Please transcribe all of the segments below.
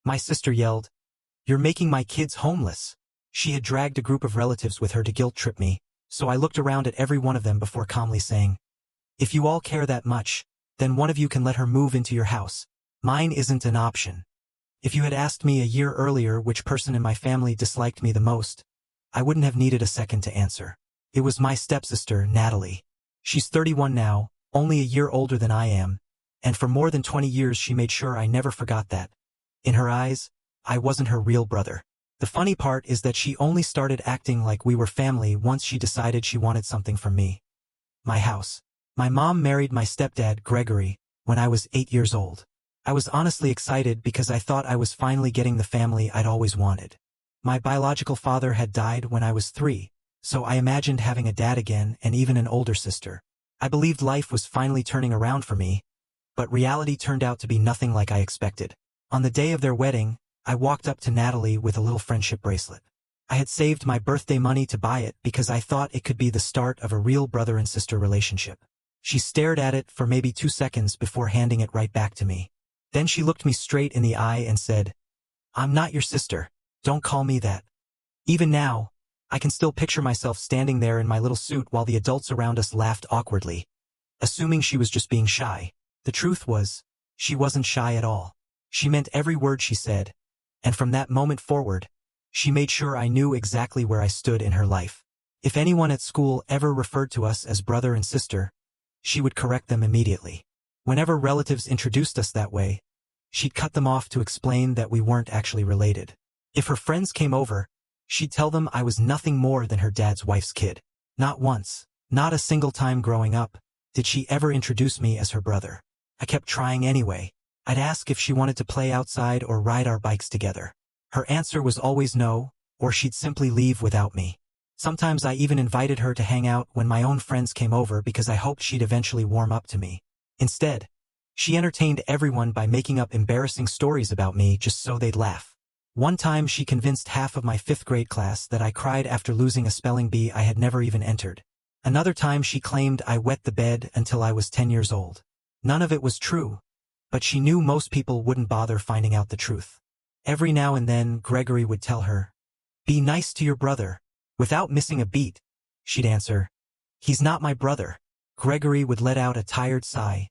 My sister yelled, "You're making my kids homeless." She had dragged a group of relatives with her to guilt-trip me, so I looked around at every one of them before calmly saying, "If you all care that much, then one of you can let her move into your house. Mine isn't an option." If you had asked me a year earlier which person in my family disliked me the most, I wouldn't have needed a second to answer. It was my stepsister, Natalie. She's 31 now, only a year older than I am, and for more than 20 years she made sure I never forgot that. In her eyes, I wasn't her real brother. The funny part is that she only started acting like we were family once she decided she wanted something from me. My house. My mom married my stepdad, Gregory, when I was 8 years old. I was honestly excited because I thought I was finally getting the family I'd always wanted. My biological father had died when I was 3, so I imagined having a dad again and even an older sister. I believed life was finally turning around for me, but reality turned out to be nothing like I expected. On the day of their wedding, I walked up to Natalie with a little friendship bracelet. I had saved my birthday money to buy it because I thought it could be the start of a real brother and sister relationship. She stared at it for maybe 2 seconds before handing it right back to me. Then she looked me straight in the eye and said, "I'm not your sister. Don't call me that." Even now, I can still picture myself standing there in my little suit while the adults around us laughed awkwardly, assuming she was just being shy. The truth was, she wasn't shy at all. She meant every word she said, and from that moment forward, she made sure I knew exactly where I stood in her life. If anyone at school ever referred to us as brother and sister, she would correct them immediately. Whenever relatives introduced us that way, she'd cut them off to explain that we weren't actually related. If her friends came over, she'd tell them I was nothing more than her dad's wife's kid. Not once, not a single time growing up, did she ever introduce me as her brother. I kept trying anyway. I'd ask if she wanted to play outside or ride our bikes together. Her answer was always no, or she'd simply leave without me. Sometimes I even invited her to hang out when my own friends came over because I hoped she'd eventually warm up to me. Instead, she entertained everyone by making up embarrassing stories about me just so they'd laugh. One time she convinced half of my 5th grade class that I cried after losing a spelling bee I had never even entered. Another time she claimed I wet the bed until I was 10 years old. None of it was true, but she knew most people wouldn't bother finding out the truth. Every now and then Gregory would tell her, "Be nice to your brother." Without missing a beat, she'd answer, "He's not my brother." Gregory would let out a tired sigh,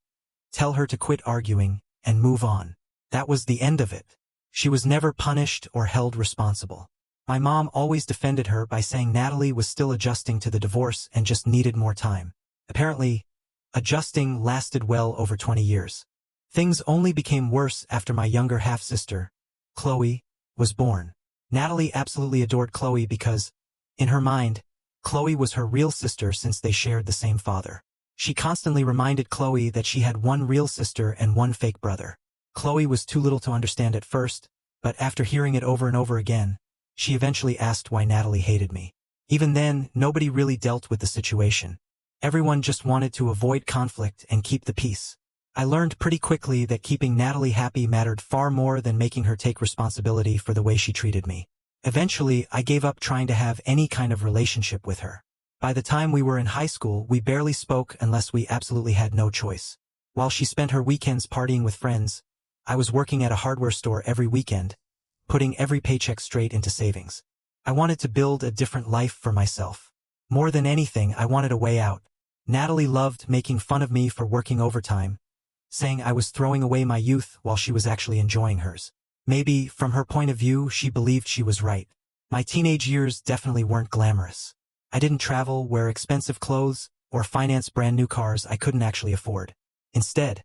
tell her to quit arguing, and move on. That was the end of it. She was never punished or held responsible. My mom always defended her by saying Natalie was still adjusting to the divorce and just needed more time. Apparently, adjusting lasted well over 20 years. Things only became worse after my younger half-sister, Chloe, was born. Natalie absolutely adored Chloe because, in her mind, Chloe was her real sister since they shared the same father. She constantly reminded Chloe that she had one real sister and one fake brother. Chloe was too little to understand at first, but after hearing it over and over again, she eventually asked why Natalie hated me. Even then, nobody really dealt with the situation. Everyone just wanted to avoid conflict and keep the peace. I learned pretty quickly that keeping Natalie happy mattered far more than making her take responsibility for the way she treated me. Eventually, I gave up trying to have any kind of relationship with her. By the time we were in high school, we barely spoke unless we absolutely had no choice. While she spent her weekends partying with friends, I was working at a hardware store every weekend, putting every paycheck straight into savings. I wanted to build a different life for myself. More than anything, I wanted a way out. Natalie loved making fun of me for working overtime, saying I was throwing away my youth while she was actually enjoying hers. Maybe, from her point of view, she believed she was right. My teenage years definitely weren't glamorous. I didn't travel, wear expensive clothes, or finance brand new cars I couldn't actually afford. Instead,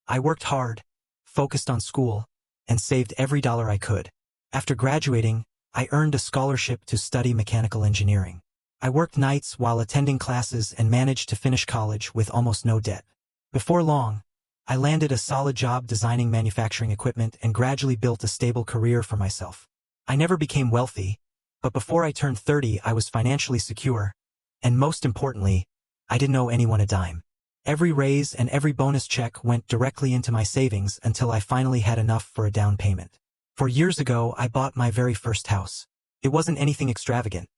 I worked hard, focused on school, and saved every dollar I could. After graduating, I earned a scholarship to study mechanical engineering. I worked nights while attending classes and managed to finish college with almost no debt. Before long, I landed a solid job designing manufacturing equipment and gradually built a stable career for myself. I never became wealthy, but before I turned 30 I was financially secure, and most importantly, I didn't owe anyone a dime. Every raise and every bonus check went directly into my savings until I finally had enough for a down payment. 4 years ago I bought my very first house. It wasn't anything extravagant.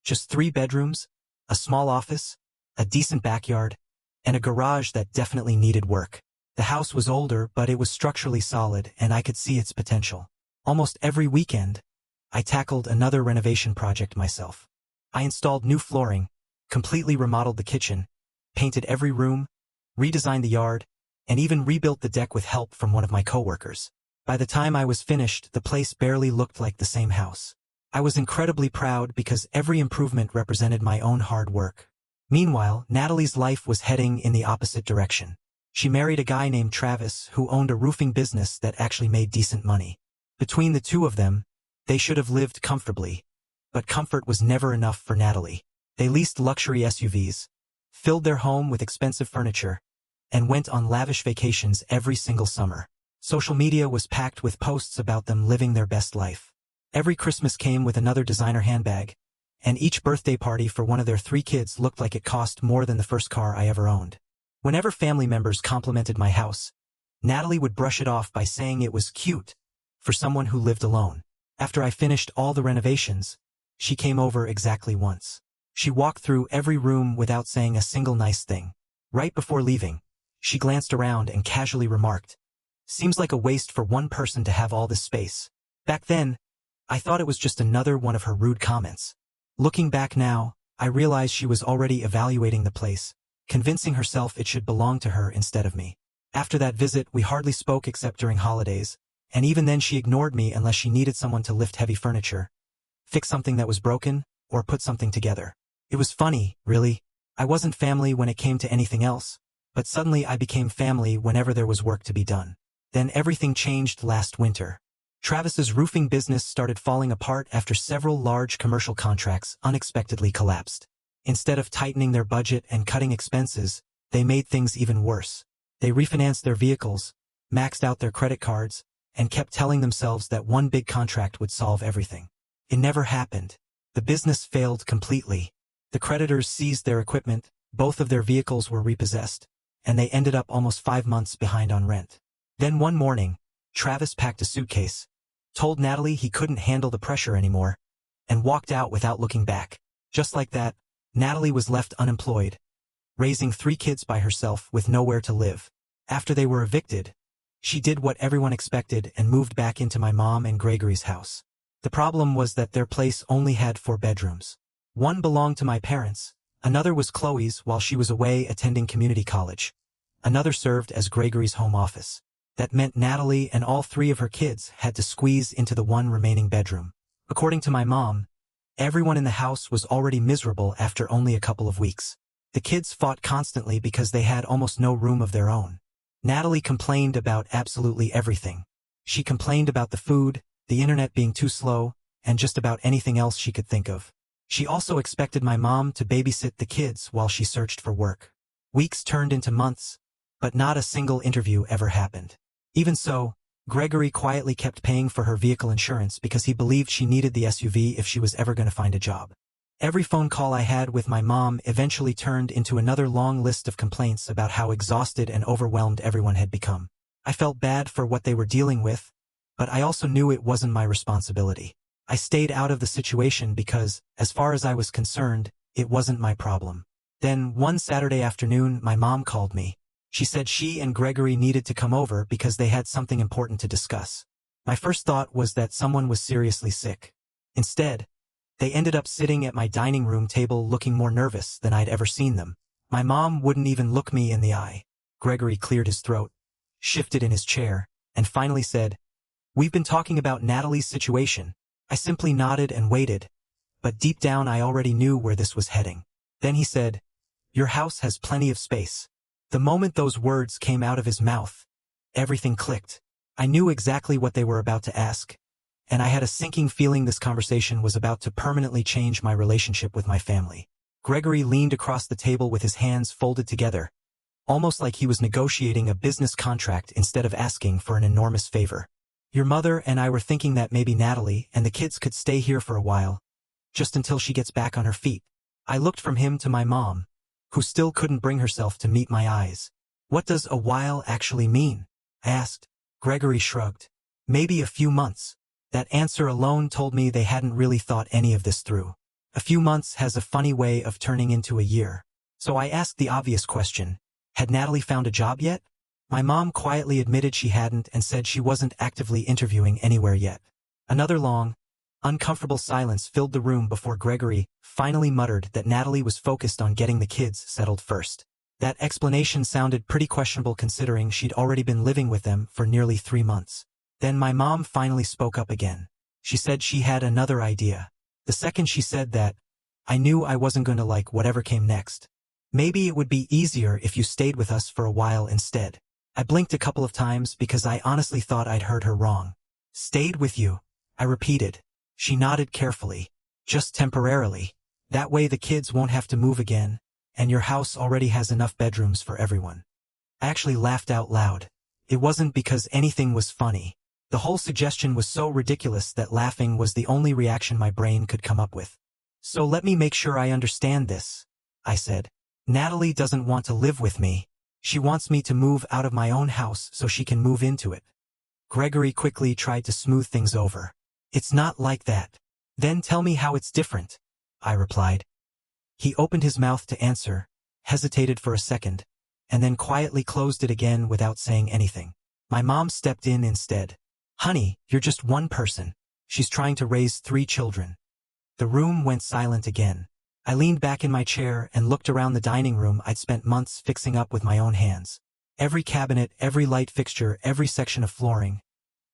Just 3 bedrooms, a small office, a decent backyard, and a garage that definitely needed work. The house was older, but it was structurally solid and I could see its potential. Almost every weekend, I tackled another renovation project myself. I installed new flooring, completely remodeled the kitchen, painted every room, redesigned the yard, and even rebuilt the deck with help from one of my coworkers. By the time I was finished, the place barely looked like the same house. I was incredibly proud because every improvement represented my own hard work. Meanwhile, Natalie's life was heading in the opposite direction. She married a guy named Travis who owned a roofing business that actually made decent money. Between the two of them, they should have lived comfortably. But comfort was never enough for Natalie. They leased luxury SUVs, filled their home with expensive furniture, and went on lavish vacations every single summer. Social media was packed with posts about them living their best life. Every Christmas came with another designer handbag, and each birthday party for one of their 3 kids looked like it cost more than the first car I ever owned. Whenever family members complimented my house, Natalie would brush it off by saying it was cute for someone who lived alone. After I finished all the renovations, she came over exactly once. She walked through every room without saying a single nice thing. Right before leaving, she glanced around and casually remarked, "Seems like a waste for one person to have all this space." Back then, I thought it was just another one of her rude comments. Looking back now, I realized she was already evaluating the place, convincing herself it should belong to her instead of me. After that visit, we hardly spoke except during holidays, and even then she ignored me unless she needed someone to lift heavy furniture, fix something that was broken, or put something together. It was funny, really. I wasn't family when it came to anything else, but suddenly I became family whenever there was work to be done. Then everything changed last winter. Travis's roofing business started falling apart after several large commercial contracts unexpectedly collapsed. Instead of tightening their budget and cutting expenses, they made things even worse. They refinanced their vehicles, maxed out their credit cards, and kept telling themselves that one big contract would solve everything. It never happened. The business failed completely. The creditors seized their equipment, both of their vehicles were repossessed, and they ended up almost 5 months behind on rent. Then one morning, Travis packed a suitcase, told Natalie he couldn't handle the pressure anymore, and walked out without looking back. Just like that, Natalie was left unemployed, raising 3 kids by herself with nowhere to live. After they were evicted, she did what everyone expected and moved back into my mom and Gregory's house. The problem was that their place only had 4 bedrooms. One belonged to my parents, another was Chloe's while she was away attending community college. Another served as Gregory's home office. That meant Natalie and all 3 of her kids had to squeeze into the one remaining bedroom. According to my mom, everyone in the house was already miserable after only a couple of weeks. The kids fought constantly because they had almost no room of their own. Natalie complained about absolutely everything. She complained about the food, the internet being too slow, and just about anything else she could think of. She also expected my mom to babysit the kids while she searched for work. Weeks turned into months, but not a single interview ever happened. Even so, Gregory quietly kept paying for her vehicle insurance because he believed she needed the SUV if she was ever going to find a job. Every phone call I had with my mom eventually turned into another long list of complaints about how exhausted and overwhelmed everyone had become. I felt bad for what they were dealing with, but I also knew it wasn't my responsibility. I stayed out of the situation because, as far as I was concerned, it wasn't my problem. Then, one Saturday afternoon, my mom called me. She said she and Gregory needed to come over because they had something important to discuss. My first thought was that someone was seriously sick. Instead, they ended up sitting at my dining room table looking more nervous than I'd ever seen them. My mom wouldn't even look me in the eye. Gregory cleared his throat, shifted in his chair, and finally said, "We've been talking about Natalie's situation." I simply nodded and waited, but deep down I already knew where this was heading. Then he said, "Your house has plenty of space." The moment those words came out of his mouth, everything clicked. I knew exactly what they were about to ask, and I had a sinking feeling this conversation was about to permanently change my relationship with my family. Gregory leaned across the table with his hands folded together, almost like he was negotiating a business contract instead of asking for an enormous favor. "Your mother and I were thinking that maybe Natalie and the kids could stay here for a while, just until she gets back on her feet." I looked from him to my mom, who still couldn't bring herself to meet my eyes. "What does a while actually mean?" I asked. Gregory shrugged. "Maybe a few months." That answer alone told me they hadn't really thought any of this through. A few months has a funny way of turning into a year. So I asked the obvious question, had Natalie found a job yet? My mom quietly admitted she hadn't and said she wasn't actively interviewing anywhere yet. Another long, uncomfortable silence filled the room before Gregory finally muttered that Natalie was focused on getting the kids settled first. That explanation sounded pretty questionable considering she'd already been living with them for nearly 3 months. Then my mom finally spoke up again. She said she had another idea. The second she said that, I knew I wasn't going to like whatever came next. Maybe it would be easier if you stayed with us for a while instead. I blinked a couple of times because I honestly thought I'd heard her wrong. Stayed with you, I repeated. She nodded carefully. Just temporarily. That way the kids won't have to move again, and your house already has enough bedrooms for everyone. I actually laughed out loud. It wasn't because anything was funny. The whole suggestion was so ridiculous that laughing was the only reaction my brain could come up with. So let me make sure I understand this, I said. Natalie doesn't want to live with me. She wants me to move out of my own house so she can move into it. Gregory quickly tried to smooth things over. It's not like that. Then tell me how it's different, I replied. He opened his mouth to answer, hesitated for a second, and then quietly closed it again without saying anything. My mom stepped in instead. Honey, you're just one person. She's trying to raise 3 children. The room went silent again. I leaned back in my chair and looked around the dining room I'd spent months fixing up with my own hands. Every cabinet, every light fixture, every section of flooring.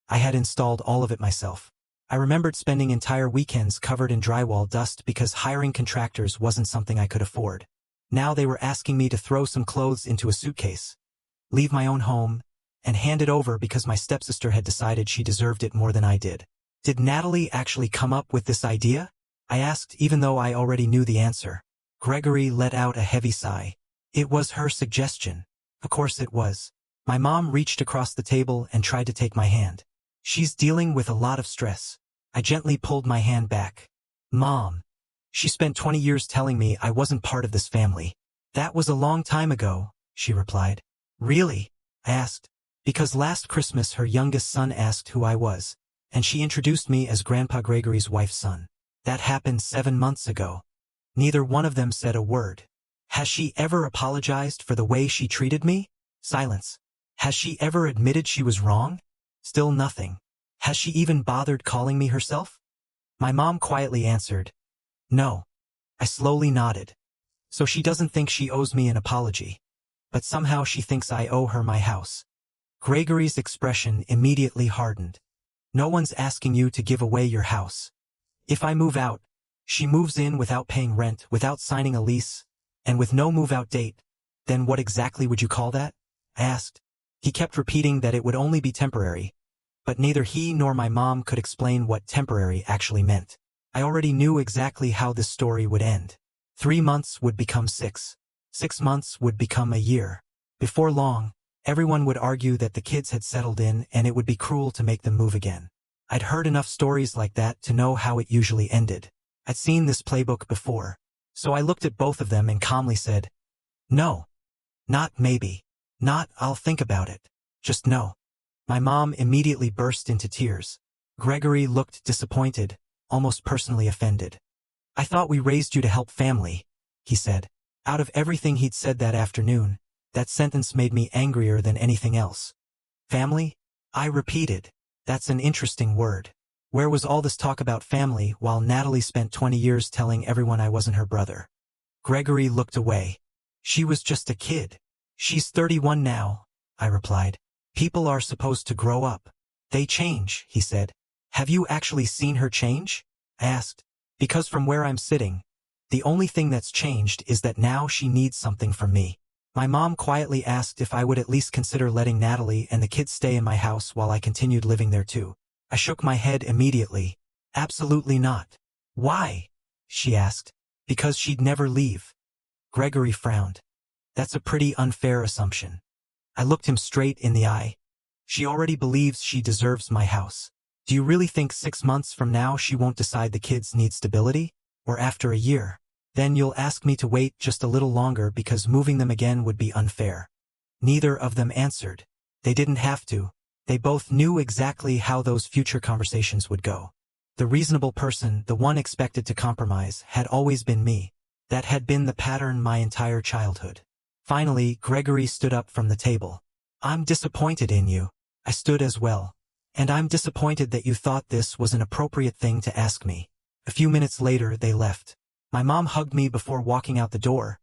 I had installed all of it myself. I remembered spending entire weekends covered in drywall dust because hiring contractors wasn't something I could afford. Now they were asking me to throw some clothes into a suitcase, leave my own home, and hand it over because my stepsister had decided she deserved it more than I did. Did Natalie actually come up with this idea? I asked even though I already knew the answer. Gregory let out a heavy sigh. It was her suggestion. Of course it was. My mom reached across the table and tried to take my hand. She's dealing with a lot of stress. I gently pulled my hand back. Mom. She spent 20 years telling me I wasn't part of this family. That was a long time ago, she replied. Really? I asked. Because last Christmas her youngest son asked who I was, and she introduced me as Grandpa Gregory's wife's son. That happened 7 months ago. Neither one of them said a word. Has she ever apologized for the way she treated me? Silence. Has she ever admitted she was wrong? Still nothing. Has she even bothered calling me herself? My mom quietly answered, No. I slowly nodded. So she doesn't think she owes me an apology. But somehow she thinks I owe her my house. Gregory's expression immediately hardened. No one's asking you to give away your house. If I move out, she moves in without paying rent, without signing a lease, and with no move-out date, then what exactly would you call that? I asked. He kept repeating that it would only be temporary, but neither he nor my mom could explain what temporary actually meant. I already knew exactly how this story would end. 3 months would become 6. 6 months would become a year. Before long, everyone would argue that the kids had settled in and it would be cruel to make them move again. I'd heard enough stories like that to know how it usually ended. I'd seen this playbook before. So I looked at both of them and calmly said, No. Not maybe. Not I'll think about it. Just no. My mom immediately burst into tears. Gregory looked disappointed, almost personally offended. I thought we raised you to help family, he said. Out of everything he'd said that afternoon, that sentence made me angrier than anything else. Family? I repeated. That's an interesting word. Where was all this talk about family while Natalie spent 20 years telling everyone I wasn't her brother? Gregory looked away. She was just a kid. She's 31 now, I replied. People are supposed to grow up. They change, he said. Have you actually seen her change? I asked. Because from where I'm sitting, the only thing that's changed is that now she needs something from me. My mom quietly asked if I would at least consider letting Natalie and the kids stay in my house while I continued living there too. I shook my head immediately. Absolutely not. Why? She asked. Because she'd never leave. Gregory frowned. That's a pretty unfair assumption. I looked him straight in the eye. She already believes she deserves my house. Do you really think 6 months from now she won't decide the kids need stability? Or after a year? Then you'll ask me to wait just a little longer because moving them again would be unfair. Neither of them answered. They didn't have to. They both knew exactly how those future conversations would go. The reasonable person, the one expected to compromise, had always been me. That had been the pattern my entire childhood. Finally, Gregory stood up from the table. I'm disappointed in you. I stood as well. And I'm disappointed that you thought this was an appropriate thing to ask me. A few minutes later, they left. My mom hugged me before walking out the door,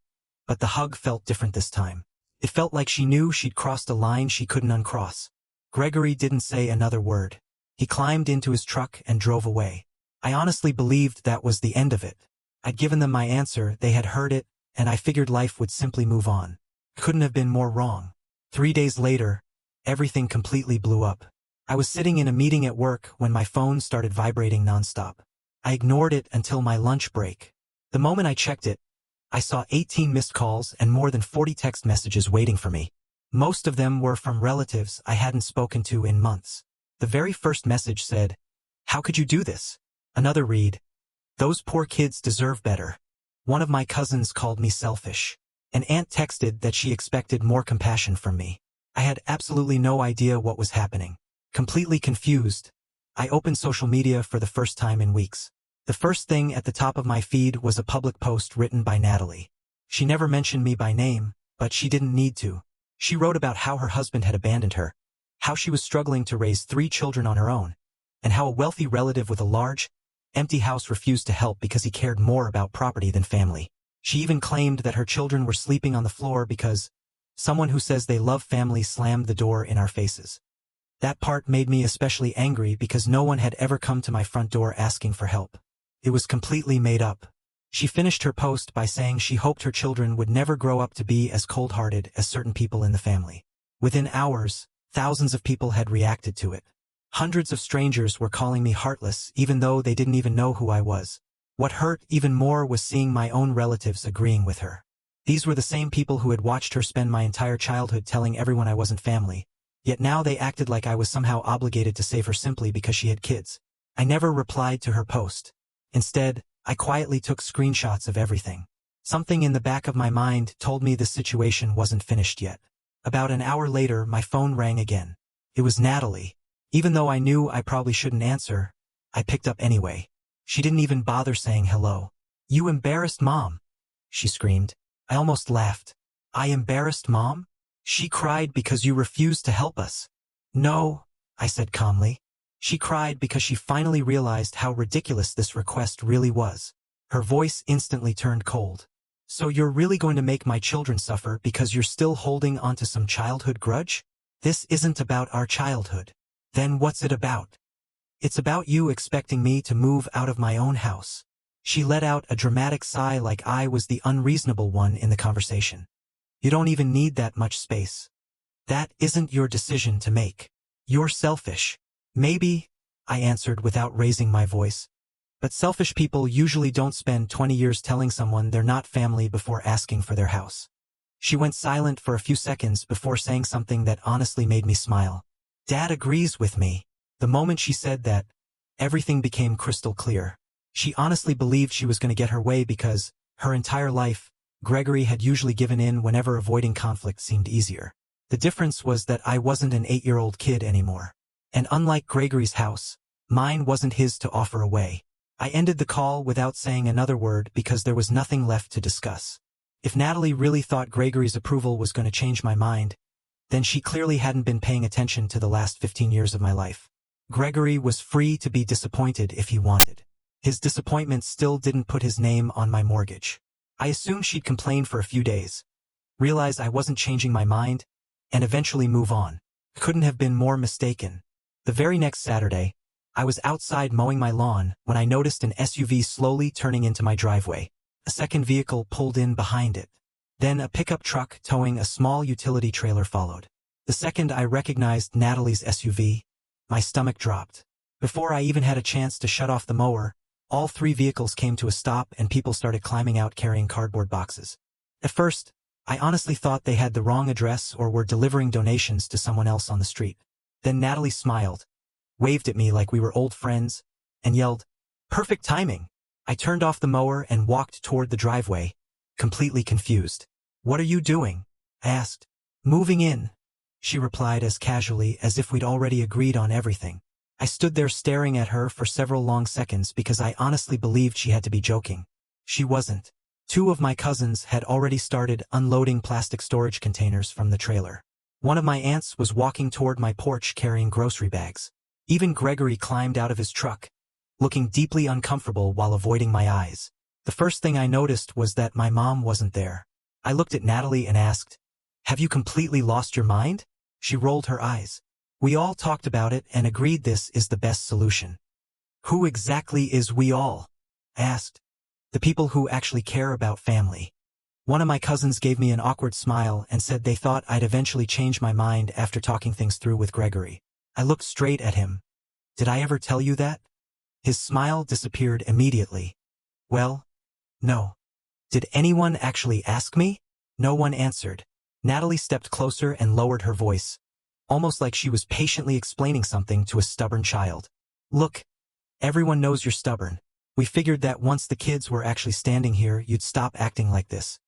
but the hug felt different this time. It felt like she knew she'd crossed a line she couldn't uncross. Gregory didn't say another word. He climbed into his truck and drove away. I honestly believed that was the end of it. I'd given them my answer, they had heard it, and I figured life would simply move on. Couldn't have been more wrong. 3 days later, everything completely blew up. I was sitting in a meeting at work when my phone started vibrating nonstop. I ignored it until my lunch break. The moment I checked it, I saw 18 missed calls and more than 40 text messages waiting for me. Most of them were from relatives I hadn't spoken to in months. The very first message said, "How could you do this?" Another read, "Those poor kids deserve better." One of my cousins called me selfish. An aunt texted that she expected more compassion from me. I had absolutely no idea what was happening. Completely confused, I opened social media for the first time in weeks. The first thing at the top of my feed was a public post written by Natalie. She never mentioned me by name, but she didn't need to. She wrote about how her husband had abandoned her, how she was struggling to raise 3 children on her own, and how a wealthy relative with a large, empty house refused to help because he cared more about property than family. She even claimed that her children were sleeping on the floor because someone who says they love family slammed the door in our faces. That part made me especially angry because no one had ever come to my front door asking for help. It was completely made up. She finished her post by saying she hoped her children would never grow up to be as cold-hearted as certain people in the family. Within hours, thousands of people had reacted to it. Hundreds of strangers were calling me heartless even though they didn't even know who I was. What hurt even more was seeing my own relatives agreeing with her. These were the same people who had watched her spend my entire childhood telling everyone I wasn't family. Yet now they acted like I was somehow obligated to save her simply because she had kids. I never replied to her post. Instead, I quietly took screenshots of everything. Something in the back of my mind told me the situation wasn't finished yet. About an hour later, my phone rang again. It was Natalie. Even though I knew I probably shouldn't answer, I picked up anyway. She didn't even bother saying hello. "You embarrassed Mom," she screamed. I almost laughed. "I embarrassed Mom?" She cried because you refused to help us. "No," I said calmly. She cried because she finally realized how ridiculous this request really was. Her voice instantly turned cold. "So you're really going to make my children suffer because you're still holding onto some childhood grudge? This isn't about our childhood. Then what's it about? It's about you expecting me to move out of my own house." She let out a dramatic sigh like I was the unreasonable one in the conversation. "You don't even need that much space. That isn't your decision to make. You're selfish." "Maybe," I answered without raising my voice. "But selfish people usually don't spend 20 years telling someone they're not family before asking for their house." She went silent for a few seconds before saying something that honestly made me smile. "Dad agrees with me." The moment she said that, everything became crystal clear. She honestly believed she was going to get her way because, her entire life, Gregory had usually given in whenever avoiding conflict seemed easier. The difference was that I wasn't an 8-year-old kid anymore. And unlike Gregory's house, mine wasn't his to offer away. I ended the call without saying another word because there was nothing left to discuss. If Natalie really thought Gregory's approval was going to change my mind, then she clearly hadn't been paying attention to the last 15 years of my life. Gregory was free to be disappointed if he wanted. His disappointment still didn't put his name on my mortgage. I assumed she'd complain for a few days, realize I wasn't changing my mind, and eventually move on. Couldn't have been more mistaken. The very next Saturday, I was outside mowing my lawn when I noticed an SUV slowly turning into my driveway. A second vehicle pulled in behind it. Then a pickup truck towing a small utility trailer followed. The second I recognized Natalie's SUV, my stomach dropped. Before I even had a chance to shut off the mower, all 3 vehicles came to a stop and people started climbing out carrying cardboard boxes. At first, I honestly thought they had the wrong address or were delivering donations to someone else on the street. Then Natalie smiled, waved at me like we were old friends, and yelled, "Perfect timing!" I turned off the mower and walked toward the driveway, completely confused. "What are you doing?" I asked. "Moving in," she replied as casually as if we'd already agreed on everything. I stood there staring at her for several long seconds because I honestly believed she had to be joking. She wasn't. 2 of my cousins had already started unloading plastic storage containers from the trailer. One of my aunts was walking toward my porch carrying grocery bags. Even Gregory climbed out of his truck, looking deeply uncomfortable while avoiding my eyes. The first thing I noticed was that my mom wasn't there. I looked at Natalie and asked, "Have you completely lost your mind?" She rolled her eyes. "We all talked about it and agreed this is the best solution." "Who exactly is we all?" I asked. "The people who actually care about family." One of my cousins gave me an awkward smile and said they thought I'd eventually change my mind after talking things through with Gregory. I looked straight at him. "Did I ever tell you that?" His smile disappeared immediately. "Well, no." "Did anyone actually ask me?" No one answered. Natalie stepped closer and lowered her voice, almost like she was patiently explaining something to a stubborn child. "Look, everyone knows you're stubborn. We figured that once the kids were actually standing here, you'd stop acting like this."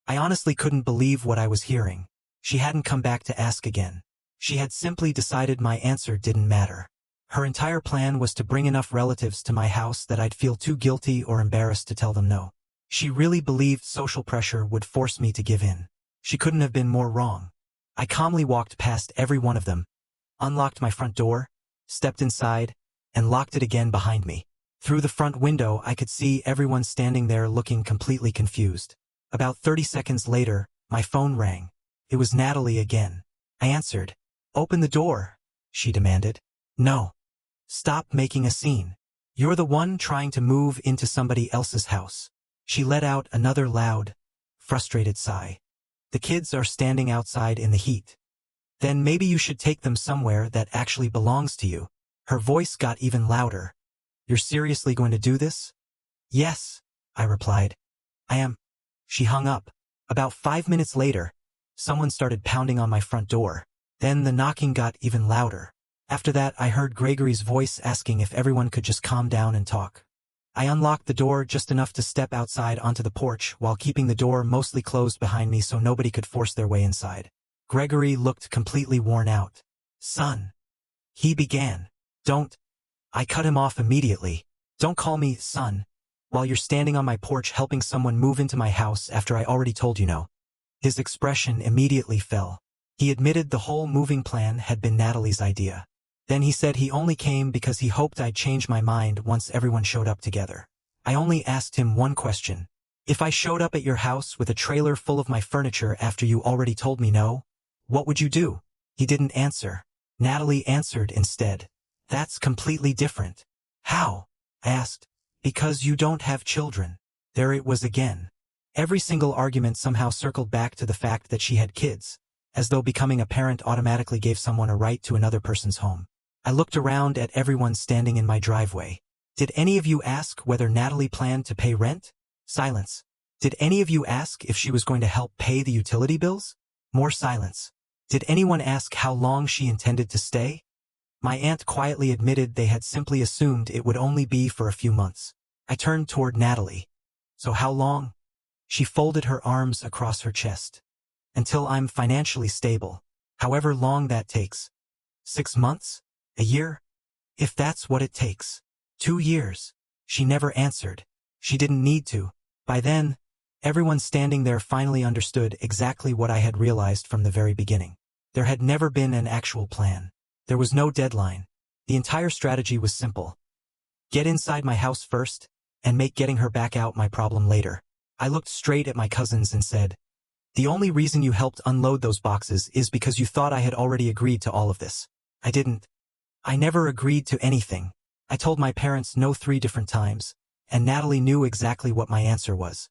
I honestly couldn't believe what I was hearing. She hadn't come back to ask again. She had simply decided my answer didn't matter. Her entire plan was to bring enough relatives to my house that I'd feel too guilty or embarrassed to tell them no. She really believed social pressure would force me to give in. She couldn't have been more wrong. I calmly walked past every one of them, unlocked my front door, stepped inside, and locked it again behind me. Through the front window, I could see everyone standing there looking completely confused. About 30 seconds later, my phone rang. It was Natalie again. I answered. "Open the door," she demanded. "No. Stop making a scene. You're the one trying to move into somebody else's house." She let out another loud, frustrated sigh. "The kids are standing outside in the heat. Then maybe you should take them somewhere that actually belongs to you." Her voice got even louder. "You're seriously going to do this?" "Yes," I replied. "I am." She hung up. About 5 minutes later, someone started pounding on my front door. Then the knocking got even louder. After that, I heard Gregory's voice asking if everyone could just calm down and talk. I unlocked the door just enough to step outside onto the porch while keeping the door mostly closed behind me so nobody could force their way inside. Gregory looked completely worn out. "Son," he began. "Don't." I cut him off immediately. "Don't call me son while you're standing on my porch helping someone move into my house after I already told you no." His expression immediately fell. He admitted the whole moving plan had been Natalie's idea. Then he said he only came because he hoped I'd change my mind once everyone showed up together. I only asked him one question. "If I showed up at your house with a trailer full of my furniture after you already told me no, what would you do?" He didn't answer. Natalie answered instead. "That's completely different." "How?" I asked. "Because you don't have children." There it was again. Every single argument somehow circled back to the fact that she had kids, as though becoming a parent automatically gave someone a right to another person's home. I looked around at everyone standing in my driveway. "Did any of you ask whether Natalie planned to pay rent?" Silence. "Did any of you ask if she was going to help pay the utility bills?" More silence. "Did anyone ask how long she intended to stay?" My aunt quietly admitted they had simply assumed it would only be for a few months. I turned toward Natalie. "So how long?" She folded her arms across her chest. "Until I'm financially stable. However long that takes. 6 months? A year? If that's what it takes. 2 years." She never answered. She didn't need to. By then, everyone standing there finally understood exactly what I had realized from the very beginning. There had never been an actual plan. There was no deadline. The entire strategy was simple. Get inside my house first, and make getting her back out my problem later. I looked straight at my cousins and said, "The only reason you helped unload those boxes is because you thought I had already agreed to all of this." I didn't. I never agreed to anything. I told my parents no 3 different times, and Natalie knew exactly what my answer was.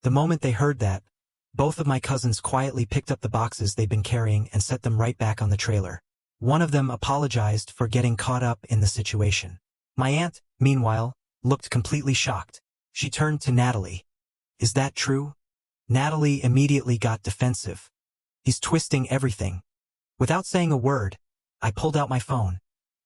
The moment they heard that, both of my cousins quietly picked up the boxes they'd been carrying and set them right back on the trailer. One of them apologized for getting caught up in the situation. My aunt, meanwhile, looked completely shocked. She turned to Natalie. "Is that true?" Natalie immediately got defensive. "He's twisting everything." Without saying a word, I pulled out my phone,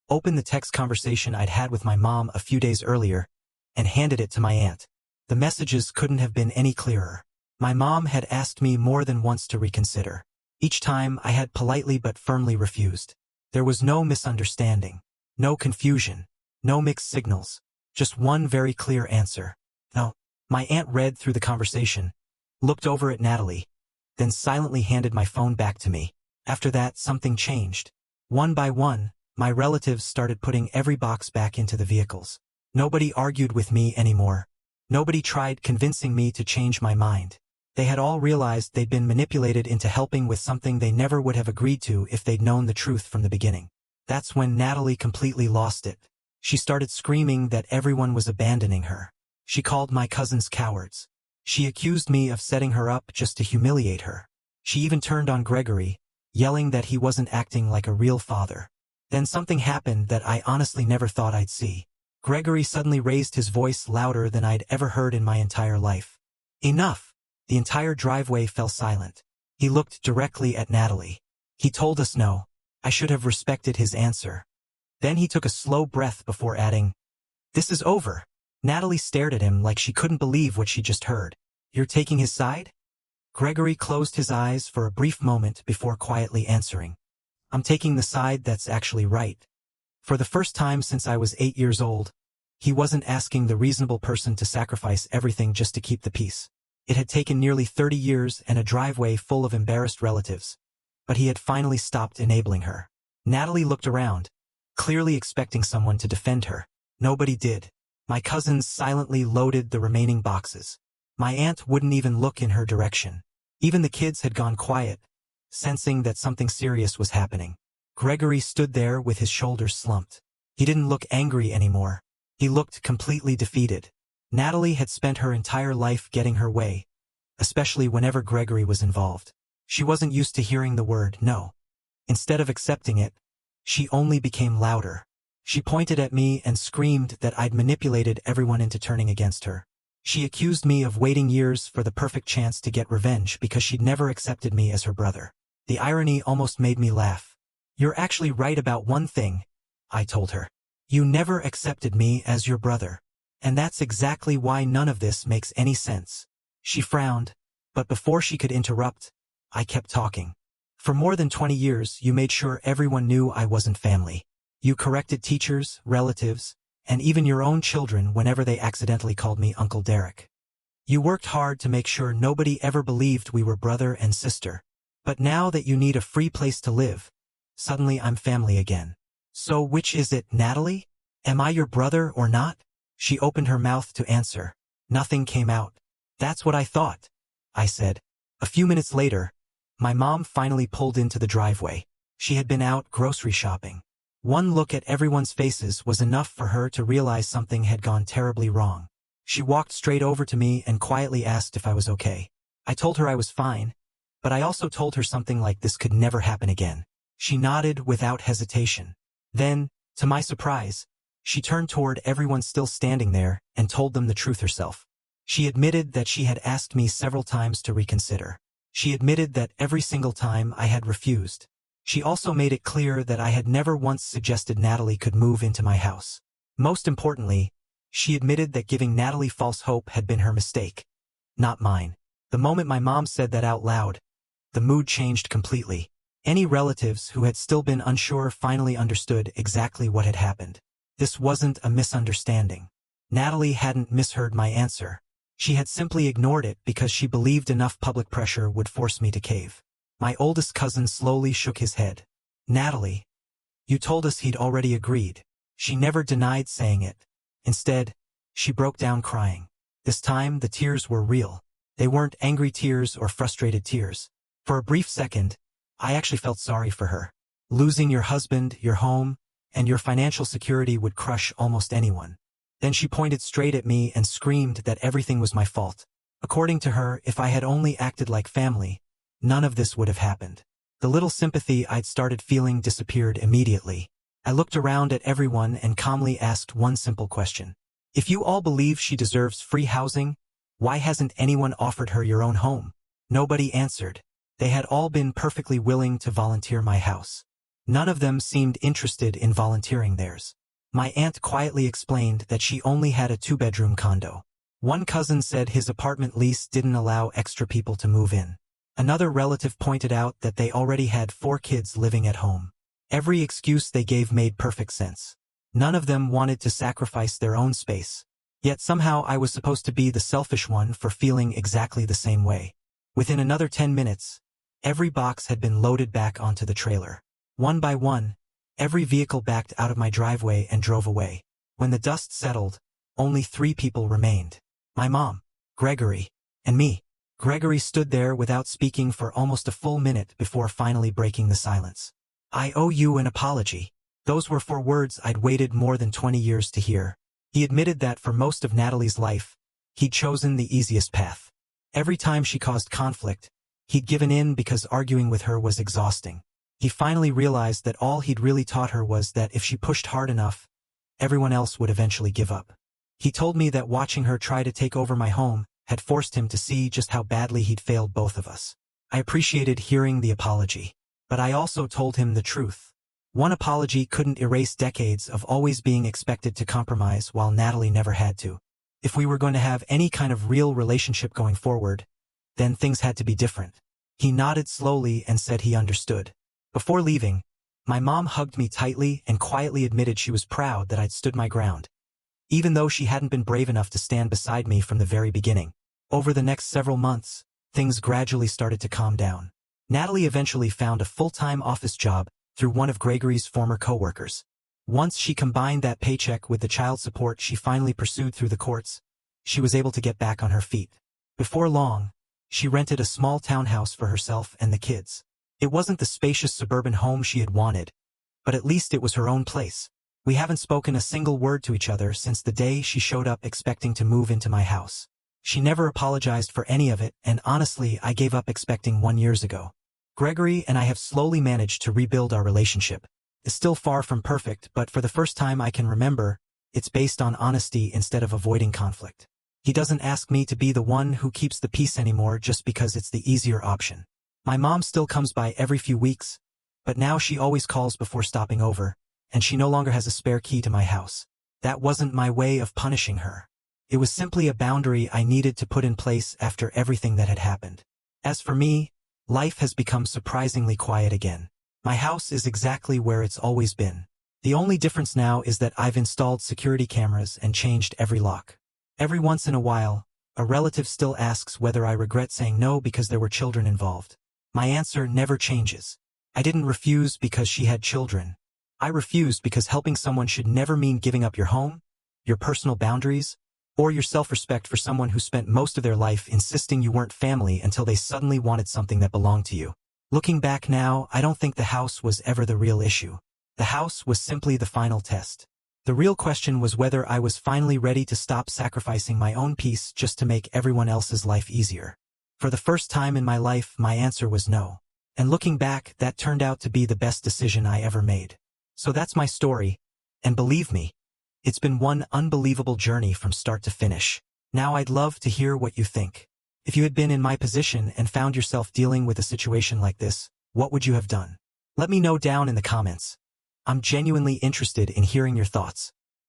opened the text conversation I'd had with my mom a few days earlier, and handed it to my aunt. The messages couldn't have been any clearer. My mom had asked me more than once to reconsider. Each time I had politely but firmly refused. There was no misunderstanding, no confusion, no mixed signals, just one very clear answer. No. My aunt read through the conversation, looked over at Natalie, then silently handed my phone back to me. After that, something changed. One by one, My relatives started putting every box back into the vehicles. Nobody argued with me anymore. Nobody tried convincing me to change my mind. They had all realized they'd been manipulated into helping with something they never would have agreed to if they'd known the truth from the beginning. That's when Natalie completely lost it. She started screaming that everyone was abandoning her. She called my cousins cowards. She accused me of setting her up just to humiliate her. She even turned on Gregory, yelling that he wasn't acting like a real father. Then something happened that I honestly never thought I'd see. Gregory suddenly raised his voice louder than I'd ever heard in my entire life. Enough! The entire driveway fell silent. He looked directly at Natalie. He told us no. I should have respected his answer. Then he took a slow breath before adding, "This is over." Natalie stared at him like she couldn't believe what she just heard. "You're taking his side?" Gregory closed his eyes for a brief moment before quietly answering, "I'm taking the side that's actually right." For the first time since I was 8 years old, he wasn't asking the reasonable person to sacrifice everything just to keep the peace. It had taken nearly 30 years and a driveway full of embarrassed relatives, but he had finally stopped enabling her. Natalie looked around, clearly expecting someone to defend her. Nobody did. My cousins silently loaded the remaining boxes. My aunt wouldn't even look in her direction. Even the kids had gone quiet, sensing that something serious was happening. Gregory stood there with his shoulders slumped. He didn't look angry anymore. He looked completely defeated. Natalie had spent her entire life getting her way, especially whenever Gregory was involved. She wasn't used to hearing the word no. Instead of accepting it, she only became louder. She pointed at me and screamed that I'd manipulated everyone into turning against her. She accused me of waiting years for the perfect chance to get revenge because she'd never accepted me as her brother. The irony almost made me laugh. "You're actually right about one thing," I told her. "You never accepted me as your brother. And that's exactly why none of this makes any sense." She frowned, but before she could interrupt, I kept talking. "For more than 20 years, you made sure everyone knew I wasn't family. You corrected teachers, relatives, and even your own children whenever they accidentally called me Uncle Derek. You worked hard to make sure nobody ever believed we were brother and sister. But now that you need a free place to live, suddenly I'm family again. So which is it, Natalie? Am I your brother or not?" She opened her mouth to answer. Nothing came out. "That's what I thought," I said. A few minutes later, my mom finally pulled into the driveway. She had been out grocery shopping. One look at everyone's faces was enough for her to realize something had gone terribly wrong. She walked straight over to me and quietly asked if I was okay. I told her I was fine, but I also told her something like this could never happen again. She nodded without hesitation. Then, to my surprise, she turned toward everyone still standing there and told them the truth herself. She admitted that she had asked me several times to reconsider. She admitted that every single time I had refused. She also made it clear that I had never once suggested Natalie could move into my house. Most importantly, she admitted that giving Natalie false hope had been her mistake, not mine. The moment my mom said that out loud, the mood changed completely. Any relatives who had still been unsure finally understood exactly what had happened. This wasn't a misunderstanding. Natalie hadn't misheard my answer. She had simply ignored it because she believed enough public pressure would force me to cave. My oldest cousin slowly shook his head. "Natalie, you told us he'd already agreed." She never denied saying it. Instead, she broke down crying. This time, the tears were real. They weren't angry tears or frustrated tears. For a brief second, I actually felt sorry for her. Losing your husband, your home, and your financial security would crush almost anyone. Then she pointed straight at me and screamed that everything was my fault. According to her, if I had only acted like family, none of this would have happened. The little sympathy I'd started feeling disappeared immediately. I looked around at everyone and calmly asked one simple question. If you all believe she deserves free housing, why hasn't anyone offered her your own home? Nobody answered. They had all been perfectly willing to volunteer my house. None of them seemed interested in volunteering theirs. My aunt quietly explained that she only had a 2-bedroom condo. One cousin said his apartment lease didn't allow extra people to move in. Another relative pointed out that they already had 4 kids living at home. Every excuse they gave made perfect sense. None of them wanted to sacrifice their own space. Yet somehow I was supposed to be the selfish one for feeling exactly the same way. Within another 10 minutes, every box had been loaded back onto the trailer. One by one, Every vehicle backed out of my driveway and drove away. When the dust settled, only 3 people remained. My mom, Gregory, and me. Gregory stood there without speaking for almost a full minute before finally breaking the silence. "I owe you an apology." Those were 4 words I'd waited more than 20 years to hear. He admitted that for most of Natalie's life, he'd chosen the easiest path. Every time she caused conflict, he'd given in because arguing with her was exhausting. He finally realized that all he'd really taught her was that if she pushed hard enough, everyone else would eventually give up. He told me that watching her try to take over my home had forced him to see just how badly he'd failed both of us. I appreciated hearing the apology, but I also told him the truth. One apology couldn't erase decades of always being expected to compromise while Natalie never had to. If we were going to have any kind of real relationship going forward, then things had to be different. He nodded slowly and said he understood. Before leaving, my mom hugged me tightly and quietly admitted she was proud that I'd stood my ground, even though she hadn't been brave enough to stand beside me from the very beginning. Over the next several months, things gradually started to calm down. Natalie eventually found a full-time office job through one of Gregory's former coworkers. Once she combined that paycheck with the child support she finally pursued through the courts, she was able to get back on her feet. Before long, she rented a small townhouse for herself and the kids. It wasn't the spacious suburban home she had wanted, but at least it was her own place. We haven't spoken a single word to each other since the day she showed up expecting to move into my house. She never apologized for any of it, and honestly, I gave up expecting 1 year ago. Gregory and I have slowly managed to rebuild our relationship. It's still far from perfect, but for the first time I can remember, it's based on honesty instead of avoiding conflict. He doesn't ask me to be the one who keeps the peace anymore just because it's the easier option. My mom still comes by every few weeks, but now she always calls before stopping over, and she no longer has a spare key to my house. That wasn't my way of punishing her. It was simply a boundary I needed to put in place after everything that had happened. As for me, life has become surprisingly quiet again. My house is exactly where it's always been. The only difference now is that I've installed security cameras and changed every lock. Every once in a while, a relative still asks whether I regret saying no because there were children involved. My answer never changes. I didn't refuse because she had children. I refused because helping someone should never mean giving up your home, your personal boundaries, or your self-respect for someone who spent most of their life insisting you weren't family until they suddenly wanted something that belonged to you. Looking back now, I don't think the house was ever the real issue. The house was simply the final test. The real question was whether I was finally ready to stop sacrificing my own peace just to make everyone else's life easier. For the first time in my life, my answer was no. And looking back, that turned out to be the best decision I ever made. So that's my story, and believe me, it's been one unbelievable journey from start to finish. Now I'd love to hear what you think. If you had been in my position and found yourself dealing with a situation like this, what would you have done? Let me know down in the comments. I'm genuinely interested in hearing your thoughts.